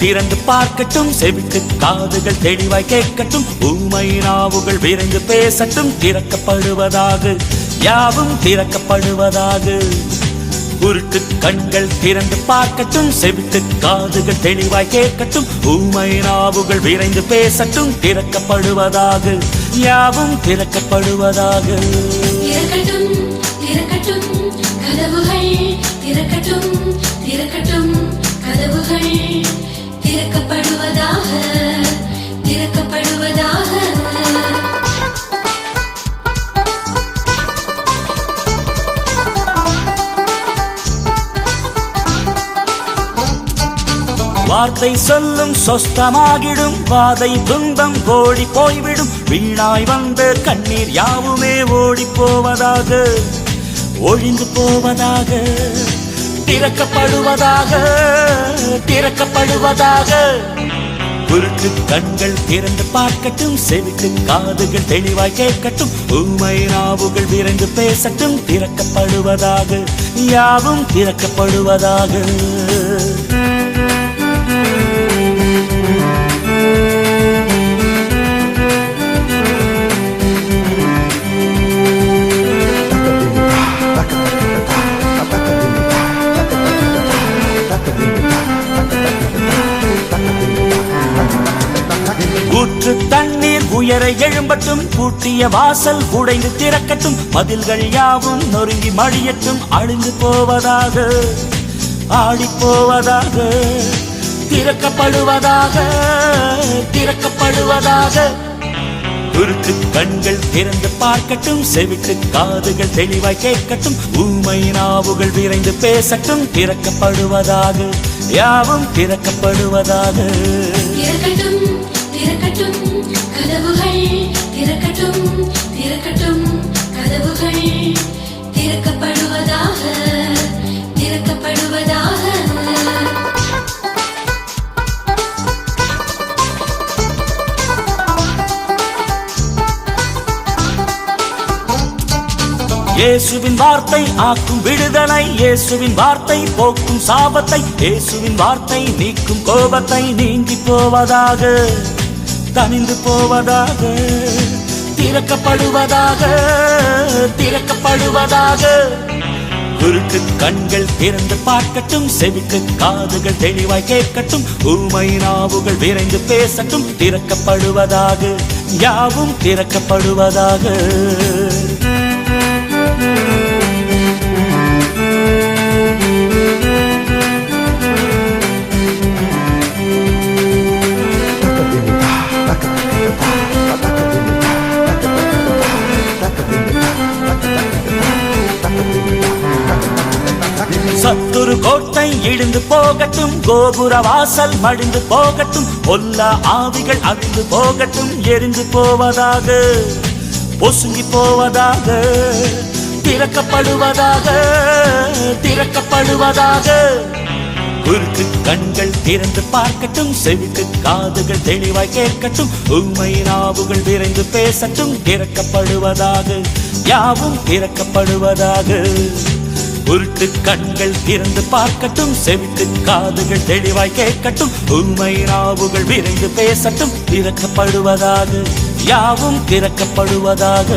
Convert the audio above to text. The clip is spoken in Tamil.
திறந்து பார்க்கட்டும், செவிக்கு காதுகள் தெளிவாய் கேட்கட்டும், ஊமை நாவுகள் விரைந்து பேசட்டும், திறக்கப்படுவதாக யாவும் திறக்கப்படுவதாக. குருட்டு கண்கள் திறந்து பார்க்கட்டும், செவிட்டு காதுகள் தெளிவாய் கேட்கட்டும், ஊமை நாவுகள் விரைந்து பேசட்டும், திறக்கப்படுவதாக யாவும் திறக்கப்படுவதாக. திறக்கட்டும் திறக்கட்டும் கதவுகள், திறக்கட்டும் திறக்கட்டும் கதவுகள், திறக்கப்படுவதாக திறக்கப்படுவதாக. வார்த்தை சொல்லும் சொஸ்தமாகிடும், வாதை துன்பம் ஓடி போய்விடும், வீணாய் வந்த கண்ணீர் யாவுமே ஓடி போவதாக ஒழிந்து போவதாக. திறக்கப்படுவதாக திறக்கப்படுவதாக. குருட்டு கண்கள் திறந்து பார்க்கட்டும், செவிக்கு காதுகள் தெளிவாய் கேட்கட்டும், ஊமை நாவுகள் விரைந்து பேசட்டும், திறக்கப்படுவதாக யாவும் திறக்கப்படுவதாக. ஊற்று தண்ணீர் உயர எழும்பட்டும், பூட்டிய வாசல் உடைந்து திறக்கட்டும், மதில்கள் யாவும் நொறுங்கி மடியட்டும், அழிந்து போவதாக ஆடி போவதாக. திறக்கப்படுவதாக திறக்கப்படுவதாக. குருட்டு கண்கள் திறந்து பார்க்கட்டும், செவிட்டு காதுகள் தெளிவாய் கேட்கட்டும், ஊமை நாவுகள் விரைந்து பேசட்டும், திறக்கப்படுவதாக யாவும் திறக்கப்படுவதாக. திறக்கட்டும் திறக்கட்டும் கதவுகள், திறக்கட்டும் திறக்கட்டும் கதவுகள், திறக்கப்படுவதாக திறக்கப்படுவதாக. இயேசுவின் வார்த்தை ஆக்கும் விடுதலை, இயேசுவின் வார்த்தை போக்கும் சாபத்தை, இயேசுவின் வார்த்தை நீக்கும் கோபத்தை, நீங்கி போவதாக தனிந்து போவதாக. திறக்கப்படுவதாக திறக்கப்படுவதாக. குருட்டு கண்கள் திறந்து பார்க்கட்டும், செவிக்கு காதுகள் தெளிவாய் கேட்கட்டும், ஊமை நாவுகள் விரைந்து பேசட்டும், திறக்கப்படுவதாக யாவும் திறக்கப்படுவதாக. சத்துரு கோட்டை இடிந்து போகட்டும், கோபுர வாசல் மடிந்து போகட்டும், பொல்லா ஆவிகள் அழிந்து போகட்டும், எரிந்து போவதாக பொசுங்கி போவதாக. திறக்கப்படுவதாக திறக்கப்படுவதாக. குருட்டு கண்கள் திறந்து பார்க்கட்டும், செவிக்கு காதுகள் தெளிவாய் கேட்கட்டும், ஊமை நாவுகள் விரைந்து பேசட்டும், திறக்கப்படுவதாக யாவும் திறக்கப்படுவதாக. உருட்டு கண்கள் திறந்து பார்க்கட்டும், செவிட்டு காதுகள் தெளிவாய் கேட்கட்டும், ஊமை நாவுகள் விரைந்து பேசட்டும், திறக்கப்படுவதாக யாவும் திறக்கப்படுவதாக.